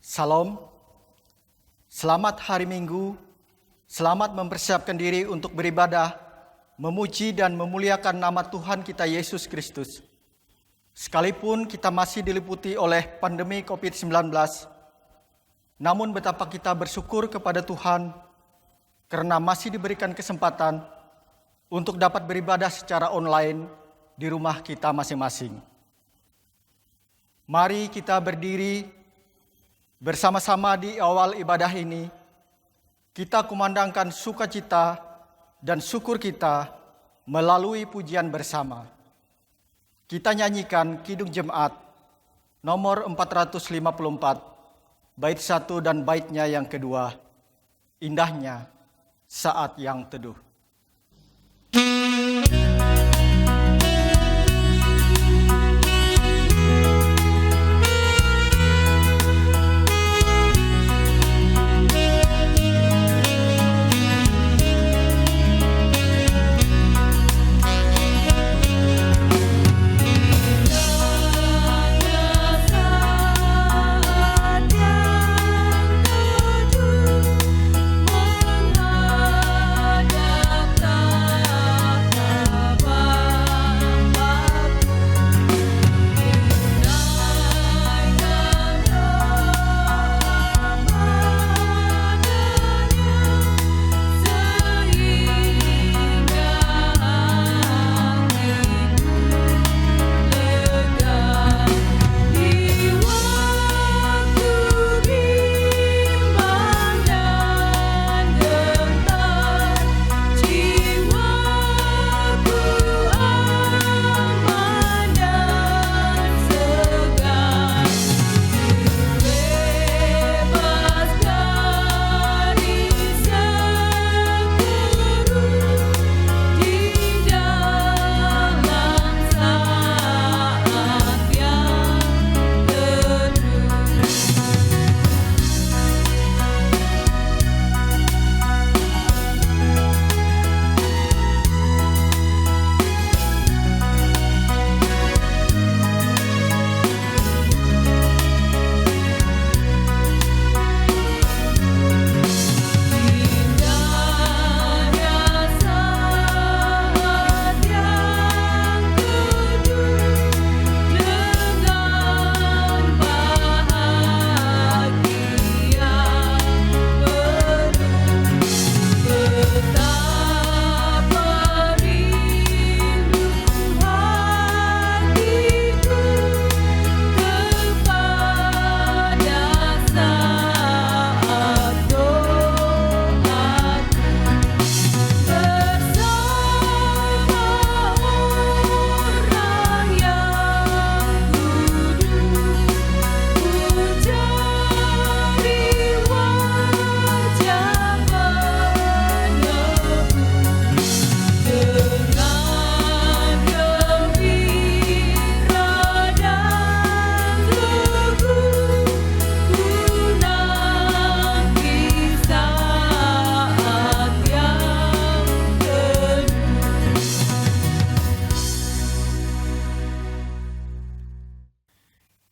Salam, selamat hari Minggu, selamat mempersiapkan diri untuk beribadah, memuji dan memuliakan nama Tuhan kita Yesus Kristus. Sekalipun kita masih diliputi oleh pandemi COVID-19, namun betapa kita bersyukur kepada Tuhan karena masih diberikan kesempatan untuk dapat beribadah secara online di rumah kita masing-masing. Mari kita berdiri bersama-sama di awal ibadah ini, kita kumandangkan sukacita dan syukur kita melalui pujian bersama. Kita nyanyikan Kidung Jemaat nomor 454, bait 1 dan baitnya yang kedua, Indahnya Saat yang Teduh.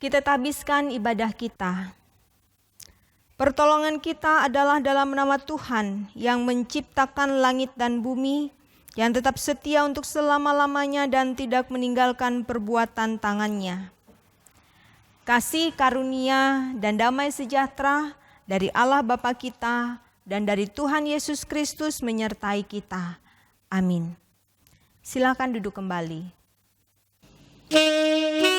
Kita tabiskan ibadah kita. Pertolongan kita adalah dalam nama Tuhan yang menciptakan langit dan bumi, yang tetap setia untuk selama-lamanya dan tidak meninggalkan perbuatan tangannya. Kasih karunia dan damai sejahtera dari Allah Bapa kita dan dari Tuhan Yesus Kristus menyertai kita. Amin. Silakan duduk kembali. Bagi Yesus.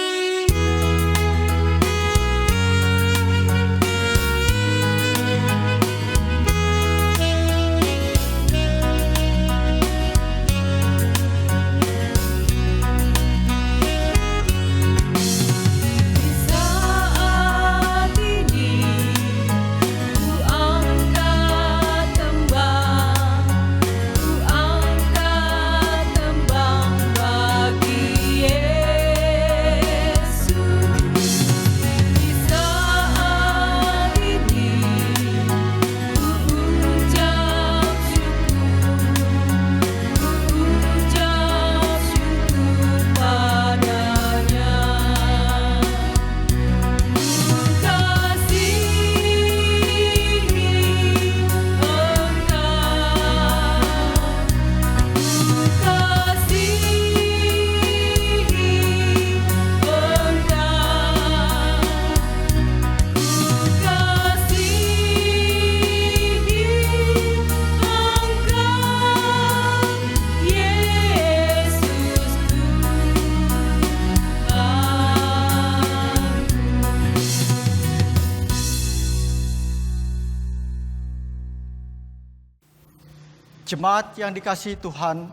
Jemaat yang dikasihi Tuhan,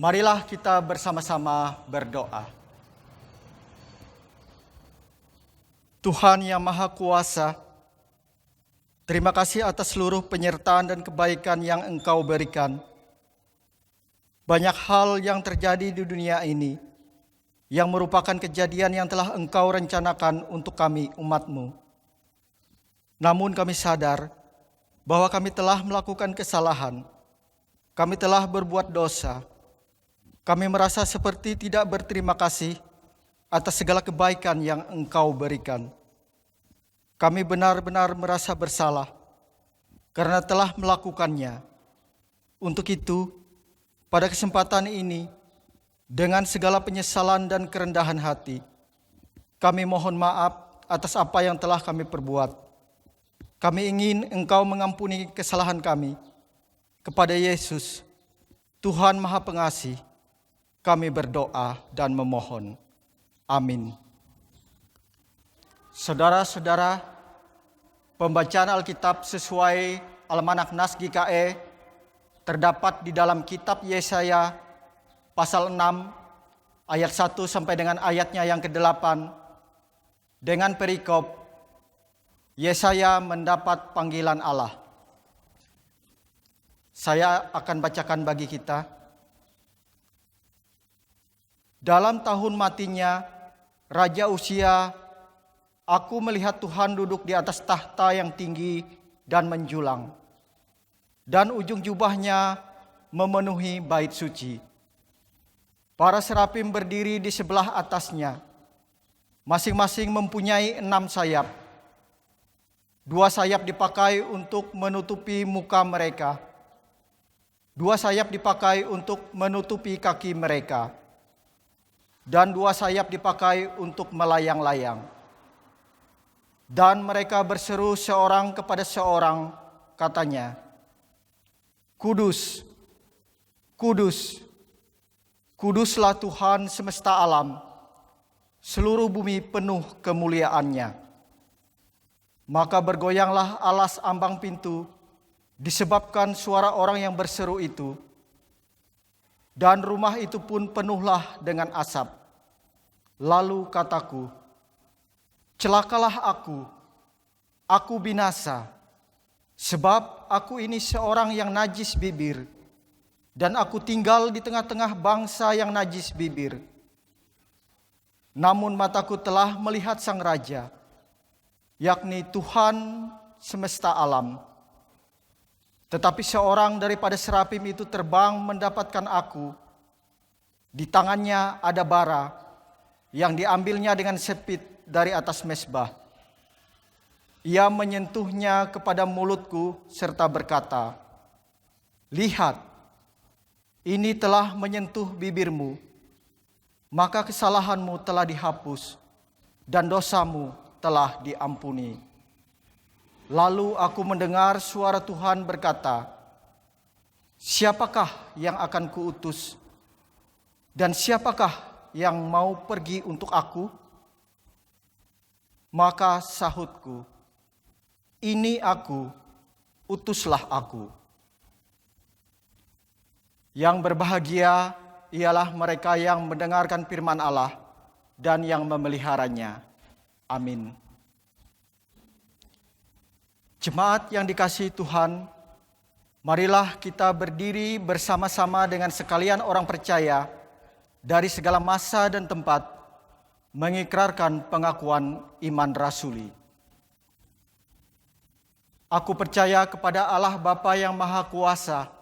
marilah kita bersama-sama berdoa. Tuhan yang Maha Kuasa, terima kasih atas seluruh penyertaan dan kebaikan yang Engkau berikan. Banyak hal yang terjadi di dunia ini yang merupakan kejadian yang telah Engkau rencanakan untuk kami, umat-Mu. Namun kami sadar bahwa kami telah melakukan kesalahan, kami telah berbuat dosa, kami merasa seperti tidak berterima kasih atas segala kebaikan yang Engkau berikan. Kami benar-benar merasa bersalah karena telah melakukannya. Untuk itu, pada kesempatan ini, dengan segala penyesalan dan kerendahan hati, kami mohon maaf atas apa yang telah kami perbuat. Kami ingin Engkau mengampuni kesalahan kami. Kepada Yesus, Tuhan Maha Pengasih, kami berdoa dan memohon. Amin. Saudara-saudara, pembacaan Alkitab sesuai Almanak Nas GKE terdapat di dalam kitab Yesaya pasal 6 ayat 1 sampai dengan ayatnya yang ke-8 dengan perikop Yesaya mendapat panggilan Allah. Saya akan bacakan bagi kita. Dalam tahun matinya Raja Uzia, aku melihat Tuhan duduk di atas tahta yang tinggi dan menjulang, dan ujung jubahnya memenuhi bait suci. Para serafim berdiri di sebelah atasnya, masing-masing mempunyai 6 sayap. 2 sayap dipakai untuk menutupi muka mereka, 2 sayap dipakai untuk menutupi kaki mereka, dan 2 sayap dipakai untuk melayang-layang. Dan mereka berseru seorang kepada seorang, katanya, Kudus, kudus, kuduslah Tuhan semesta alam, seluruh bumi penuh kemuliaan-Nya. Maka bergoyanglah alas ambang pintu disebabkan suara orang yang berseru itu, dan rumah itu pun penuhlah dengan asap. Lalu kataku, celakalah aku binasa, sebab aku ini seorang yang najis bibir, dan aku tinggal di tengah-tengah bangsa yang najis bibir. Namun mataku telah melihat Sang Raja, yakni Tuhan semesta alam. Tetapi seorang daripada serafim itu terbang mendapatkan aku. Di tangannya ada bara yang diambilnya dengan sepit dari atas mezbah. Ia menyentuhnya kepada mulutku serta berkata, lihat, ini telah menyentuh bibirmu, maka kesalahanmu telah dihapus dan dosamu telah diampuni. Lalu aku mendengar suara Tuhan berkata, siapakah yang akan kuutus? Dan siapakah yang mau pergi untuk aku? Maka sahutku, ini aku, utuslah aku. Yang berbahagia ialah mereka yang mendengarkan firman Allah dan yang memeliharanya. Amin. Jemaat yang dikasihi Tuhan, marilah kita berdiri bersama-sama dengan sekalian orang percaya dari segala masa dan tempat mengikrarkan pengakuan iman rasuli. Aku percaya kepada Allah Bapa yang Maha Kuasa,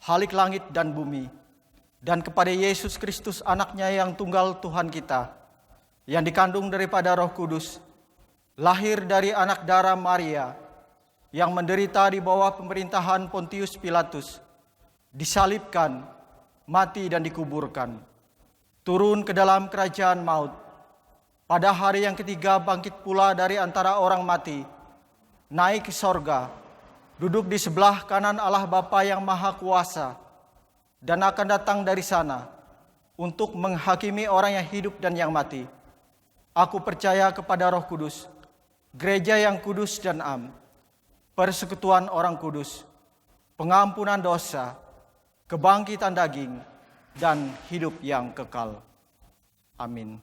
Khalik langit dan bumi, dan kepada Yesus Kristus anaknya yang tunggal Tuhan kita, yang dikandung daripada Roh Kudus, lahir dari anak darah Maria, yang menderita di bawah pemerintahan Pontius Pilatus, disalibkan, mati dan dikuburkan, turun ke dalam kerajaan maut, pada hari yang ketiga bangkit pula dari antara orang mati, naik ke sorga, duduk di sebelah kanan Allah Bapa yang Maha Kuasa, dan akan datang dari sana untuk menghakimi orang yang hidup dan yang mati. Aku percaya kepada Roh Kudus, gereja yang kudus dan am, persekutuan orang kudus, pengampunan dosa, kebangkitan daging, dan hidup yang kekal. Amin.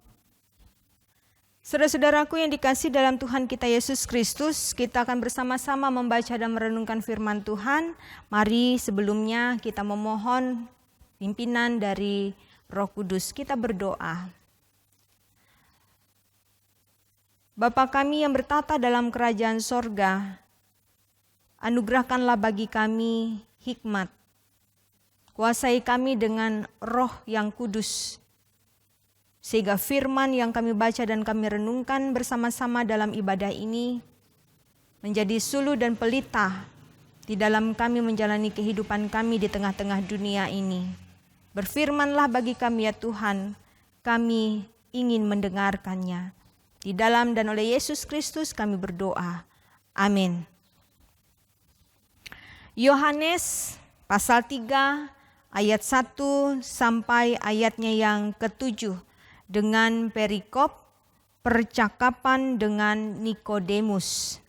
Saudara-saudaraku yang dikasihi dalam Tuhan kita Yesus Kristus, kita akan bersama-sama membaca dan merenungkan firman Tuhan. Mari sebelumnya kita memohon pimpinan dari Roh Kudus. Kita berdoa. Bapa kami yang bertata dalam kerajaan sorga, anugerahkanlah bagi kami hikmat. Kuasai kami dengan Roh yang kudus, sehingga firman yang kami baca dan kami renungkan bersama-sama dalam ibadah ini menjadi suluh dan pelita di dalam kami menjalani kehidupan kami di tengah-tengah dunia ini. Berfirmanlah bagi kami ya Tuhan, kami ingin mendengarkannya. Di dalam dan oleh Yesus Kristus kami berdoa. Amin. Yohanes pasal 3 ayat 1 sampai ayatnya yang ke-7 dengan perikop percakapan dengan Nikodemus.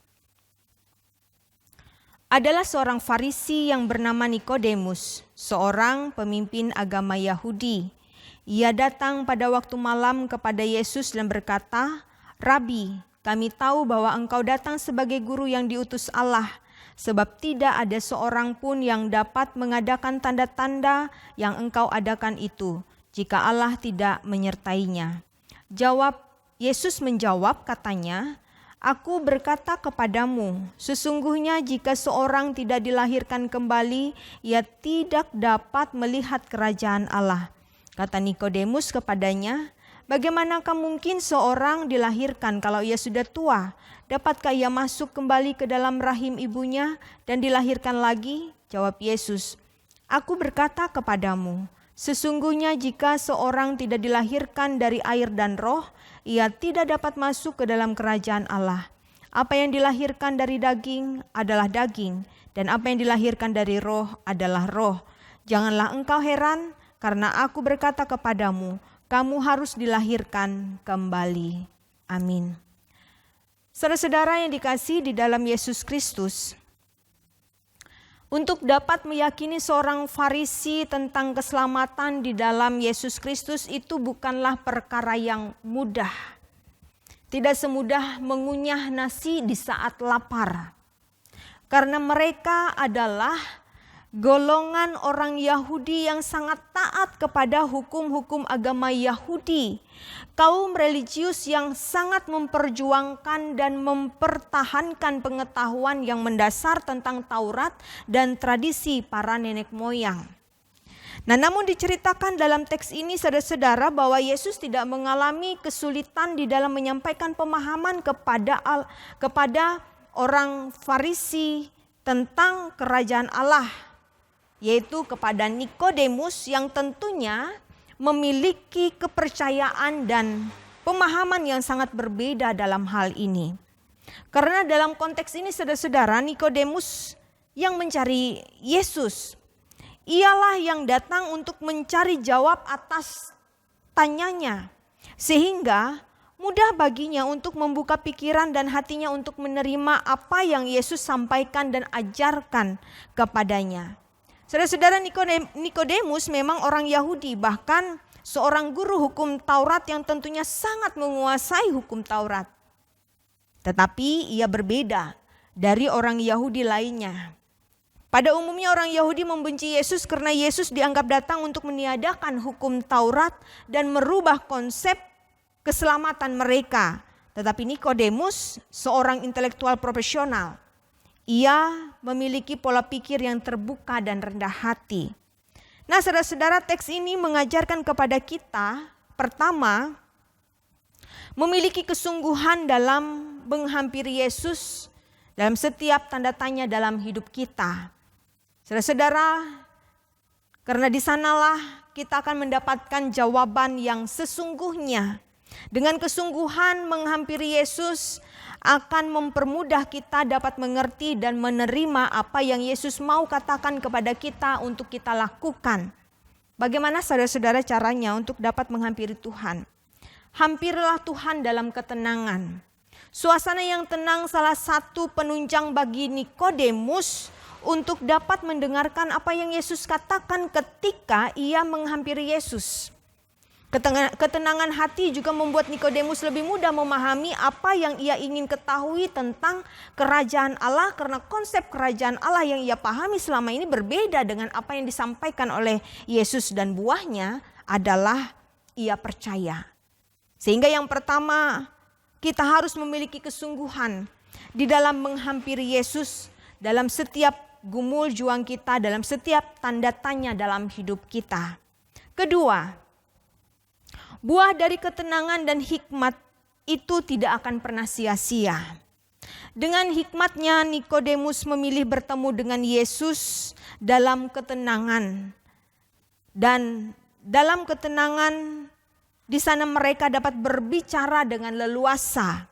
Adalah seorang Farisi yang bernama Nikodemus, seorang pemimpin agama Yahudi. Ia datang pada waktu malam kepada Yesus dan berkata, "Rabi, kami tahu bahwa engkau datang sebagai guru yang diutus Allah, sebab tidak ada seorang pun yang dapat mengadakan tanda-tanda yang engkau adakan itu, jika Allah tidak menyertainya." Yesus menjawab katanya, "Aku berkata kepadamu, sesungguhnya jika seorang tidak dilahirkan kembali, ia tidak dapat melihat kerajaan Allah." Kata Nikodemus kepadanya, "Bagaimanakah mungkin seorang dilahirkan kalau ia sudah tua? Dapatkah ia masuk kembali ke dalam rahim ibunya dan dilahirkan lagi?" Jawab Yesus, "Aku berkata kepadamu, sesungguhnya jika seorang tidak dilahirkan dari air dan roh, ia tidak dapat masuk ke dalam kerajaan Allah. Apa yang dilahirkan dari daging adalah daging, dan apa yang dilahirkan dari roh adalah roh. Janganlah engkau heran, karena aku berkata kepadamu, kamu harus dilahirkan kembali." Amin. Saudara-saudara yang dikasihi di dalam Yesus Kristus, untuk dapat meyakini seorang Farisi tentang keselamatan di dalam Yesus Kristus itu bukanlah perkara yang mudah. Tidak semudah mengunyah nasi di saat lapar. Karena mereka adalah golongan orang Yahudi yang sangat taat kepada hukum-hukum agama Yahudi. Kaum religius yang sangat memperjuangkan dan mempertahankan pengetahuan yang mendasar tentang Taurat dan tradisi para nenek moyang. Nah, namun diceritakan dalam teks ini saudara-saudara bahwa Yesus tidak mengalami kesulitan di dalam menyampaikan pemahaman kepada orang Farisi tentang kerajaan Allah, yaitu kepada Nikodemus yang tentunya memiliki kepercayaan dan pemahaman yang sangat berbeda dalam hal ini. Karena dalam konteks ini saudara-saudara, Nikodemus yang mencari Yesus, ialah yang datang untuk mencari jawab atas tanyanya, sehingga mudah baginya untuk membuka pikiran dan hatinya untuk menerima apa yang Yesus sampaikan dan ajarkan kepadanya. Saudara-saudara, Nikodemus memang orang Yahudi, bahkan seorang guru hukum Taurat yang tentunya sangat menguasai hukum Taurat. Tetapi ia berbeda dari orang Yahudi lainnya. Pada umumnya orang Yahudi membenci Yesus karena Yesus dianggap datang untuk meniadakan hukum Taurat dan merubah konsep keselamatan mereka. Tetapi Nikodemus seorang intelektual profesional. Ia memiliki pola pikir yang terbuka dan rendah hati. Nah, saudara-saudara, teks ini mengajarkan kepada kita, pertama, memiliki kesungguhan dalam menghampiri Yesus dalam setiap tanda tanya dalam hidup kita. Saudara-saudara, karena di sanalah kita akan mendapatkan jawaban yang sesungguhnya. Dengan kesungguhan menghampiri Yesus akan mempermudah kita dapat mengerti dan menerima apa yang Yesus mau katakan kepada kita untuk kita lakukan. Bagaimana saudara-saudara caranya untuk dapat menghampiri Tuhan? Hampirilah Tuhan dalam ketenangan. Suasana yang tenang salah satu penunjang bagi Nikodemus untuk dapat mendengarkan apa yang Yesus katakan ketika ia menghampiri Yesus. Ketenangan hati juga membuat Nikodemus lebih mudah memahami apa yang ia ingin ketahui tentang kerajaan Allah, karena konsep kerajaan Allah yang ia pahami selama ini berbeda dengan apa yang disampaikan oleh Yesus, dan buahnya adalah ia percaya. Sehingga yang pertama, kita harus memiliki kesungguhan di dalam menghampiri Yesus dalam setiap gumul juang kita, dalam setiap tanda tanya dalam hidup kita. Kedua, buah dari ketenangan dan hikmat itu tidak akan pernah sia-sia. Dengan hikmatnya Nikodemus memilih bertemu dengan Yesus dalam ketenangan. Dan dalam ketenangan di sana mereka dapat berbicara dengan leluasa.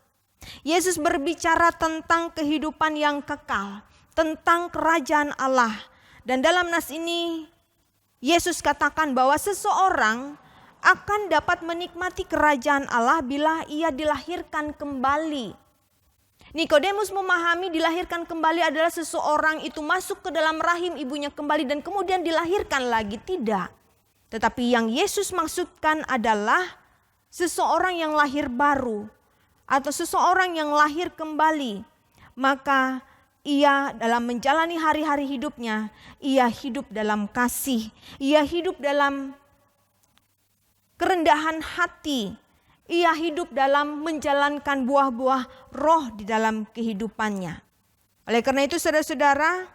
Yesus berbicara tentang kehidupan yang kekal, tentang kerajaan Allah. Dan dalam nas ini Yesus katakan bahwa seseorang akan dapat menikmati kerajaan Allah bila ia dilahirkan kembali. Nikodemus memahami dilahirkan kembali adalah seseorang itu masuk ke dalam rahim ibunya kembali dan kemudian dilahirkan lagi. Tidak. Tetapi yang Yesus maksudkan adalah seseorang yang lahir baru atau seseorang yang lahir kembali. Maka ia dalam menjalani hari-hari hidupnya, ia hidup dalam kasih, ia hidup dalam kerendahan hati, ia hidup dalam menjalankan buah-buah roh di dalam kehidupannya. Oleh karena itu saudara-saudara,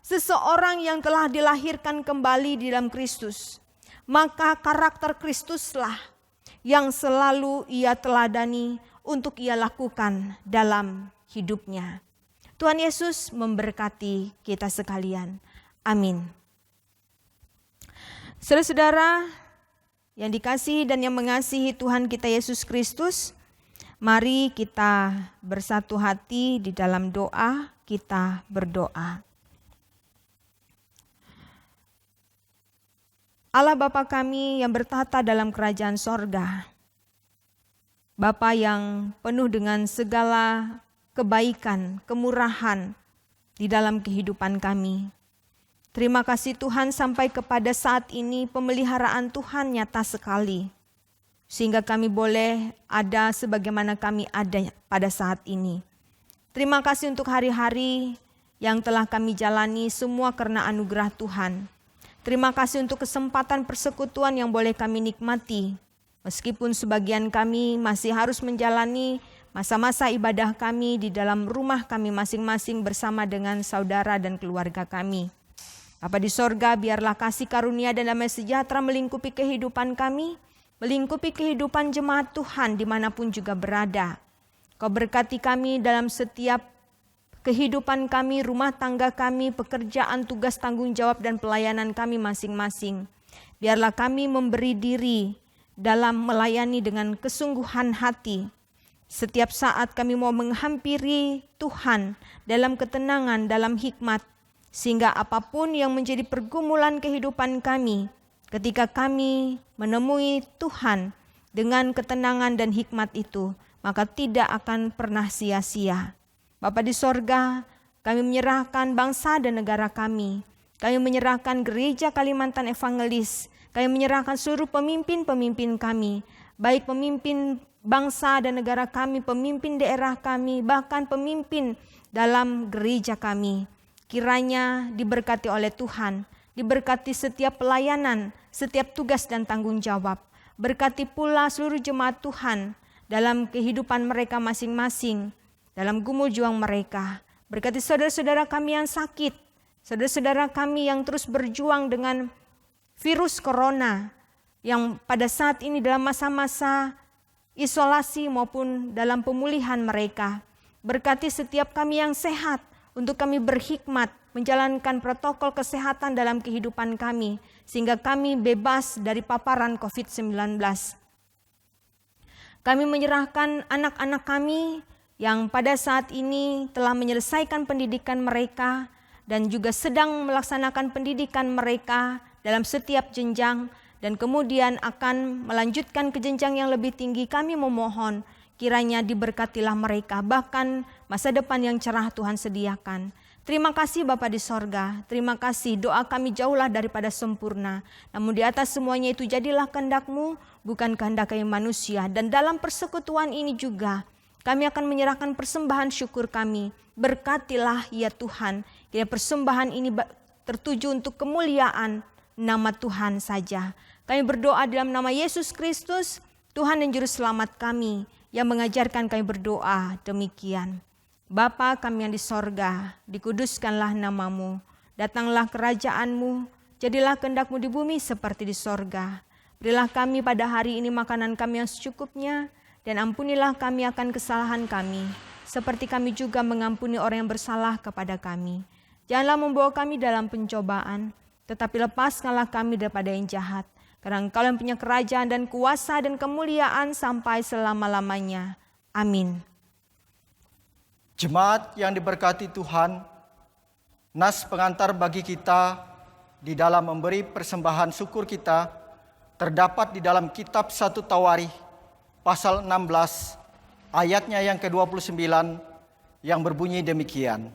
seseorang yang telah dilahirkan kembali di dalam Kristus, maka karakter Kristuslah yang selalu ia teladani untuk ia lakukan dalam hidupnya. Tuhan Yesus memberkati kita sekalian. Amin. Saudara-saudara yang dikasihi dan yang mengasihi Tuhan kita Yesus Kristus, mari kita bersatu hati di dalam doa, kita berdoa. Allah Bapa kami yang bertata dalam kerajaan sorga, Bapa yang penuh dengan segala kebaikan, kemurahan di dalam kehidupan kami. Terima kasih Tuhan, sampai kepada saat ini pemeliharaan Tuhan nyata sekali. Sehingga kami boleh ada sebagaimana kami ada pada saat ini. Terima kasih untuk hari-hari yang telah kami jalani semua karena anugerah Tuhan. Terima kasih untuk kesempatan persekutuan yang boleh kami nikmati. Meskipun sebagian kami masih harus menjalani masa-masa ibadah kami di dalam rumah kami masing-masing bersama dengan saudara dan keluarga kami. Bapa di sorga, biarlah kasih karunia dan damai sejahtera melingkupi kehidupan kami, melingkupi kehidupan jemaat Tuhan dimanapun juga berada. Kau berkati kami dalam setiap kehidupan kami, rumah tangga kami, pekerjaan, tugas, tanggung jawab, dan pelayanan kami masing-masing. Biarlah kami memberi diri dalam melayani dengan kesungguhan hati. Setiap saat kami mau menghampiri Tuhan dalam ketenangan, dalam hikmat, sehingga apapun yang menjadi pergumulan kehidupan kami, ketika kami menemui Tuhan dengan ketenangan dan hikmat itu, maka tidak akan pernah sia-sia. Bapa di sorga, kami menyerahkan bangsa dan negara kami. Kami menyerahkan gereja Kalimantan Evangelis. Kami menyerahkan seluruh pemimpin-pemimpin kami, baik pemimpin bangsa dan negara kami, pemimpin daerah kami, bahkan pemimpin dalam gereja kami. Kiranya diberkati oleh Tuhan, diberkati setiap pelayanan, setiap tugas dan tanggung jawab. Berkati pula seluruh jemaat Tuhan dalam kehidupan mereka masing-masing, dalam gumul juang mereka. Berkati saudara-saudara kami yang sakit, saudara-saudara kami yang terus berjuang dengan virus corona, yang pada saat ini dalam masa-masa isolasi maupun dalam pemulihan mereka. Berkati setiap kami yang sehat, untuk kami berhikmat menjalankan protokol kesehatan dalam kehidupan kami, sehingga kami bebas dari paparan COVID-19. Kami menyerahkan anak-anak kami yang pada saat ini telah menyelesaikan pendidikan mereka dan juga sedang melaksanakan pendidikan mereka dalam setiap jenjang dan kemudian akan melanjutkan ke jenjang yang lebih tinggi. Kami memohon kiranya diberkatilah mereka, bahkan masa depan yang cerah Tuhan sediakan. Terima kasih Bapa di sorga, terima kasih doa kami jauhlah daripada sempurna. Namun di atas semuanya itu jadilah kehendak-Mu, bukan kehendak kami manusia. Dan dalam persekutuan ini juga kami akan menyerahkan persembahan syukur kami. Berkatilah ya Tuhan, kiranya persembahan ini tertuju untuk kemuliaan nama Tuhan saja. Kami berdoa dalam nama Yesus Kristus, Tuhan dan Juru Selamat kami, yang mengajarkan kami berdoa demikian. Bapa kami yang di sorga, dikuduskanlah nama-Mu, datanglah kerajaan-Mu, jadilah kehendak-Mu di bumi seperti di sorga. Berilah kami pada hari ini makanan kami yang secukupnya, dan ampunilah kami akan kesalahan kami, seperti kami juga mengampuni orang yang bersalah kepada kami. Janganlah membawa kami dalam pencobaan, tetapi lepaskanlah kami daripada yang jahat. Karena Engkau yang punya kerajaan dan kuasa dan kemuliaan sampai selama-lamanya. Amin. Jemaat yang diberkati Tuhan, nas pengantar bagi kita di dalam memberi persembahan syukur kita terdapat di dalam kitab 1 Tawarikh pasal 16 ayatnya yang ke-29 yang berbunyi demikian.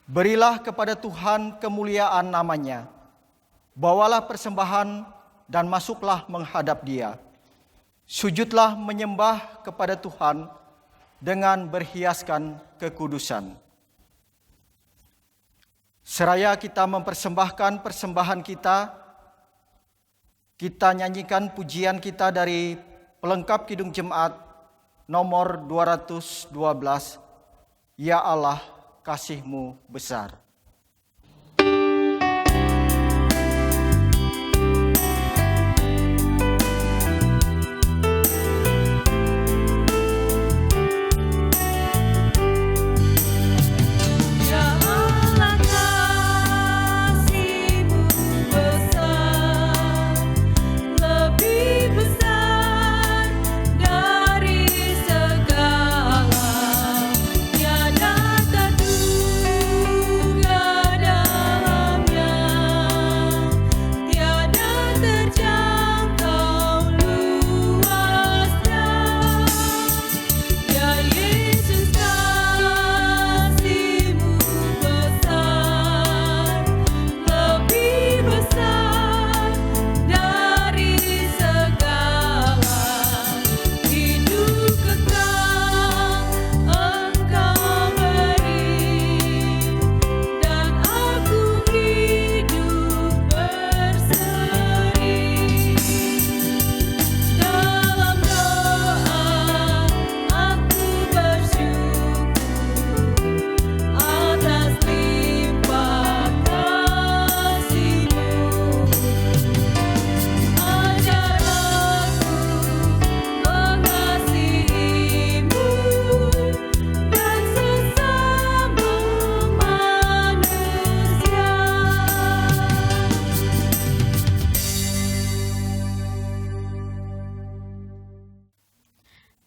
Berilah kepada Tuhan kemuliaan namanya, bawalah persembahan dan masuklah menghadap Dia. Sujudlah menyembah kepada Tuhan dengan berhiaskan kekudusan. Seraya kita mempersembahkan persembahan kita, kita nyanyikan pujian kita dari pelengkap Kidung Jemaat nomor 212, Ya Allah, kasih-Mu besar.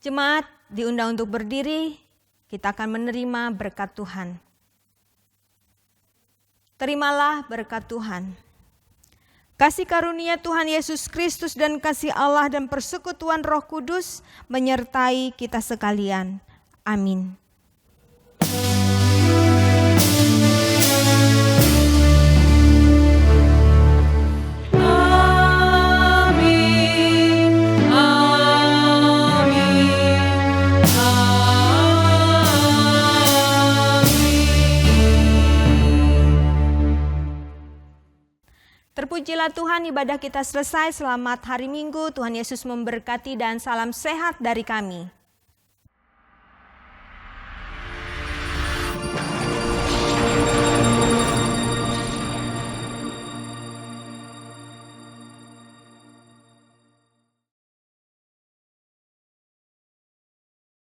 Jemaat diundang untuk berdiri, kita akan menerima berkat Tuhan. Terimalah berkat Tuhan. Kasih karunia Tuhan Yesus Kristus dan kasih Allah dan persekutuan Roh Kudus menyertai kita sekalian. Amin. Terpujilah Tuhan, ibadah kita selesai. Selamat hari Minggu, Tuhan Yesus memberkati dan salam sehat dari kami.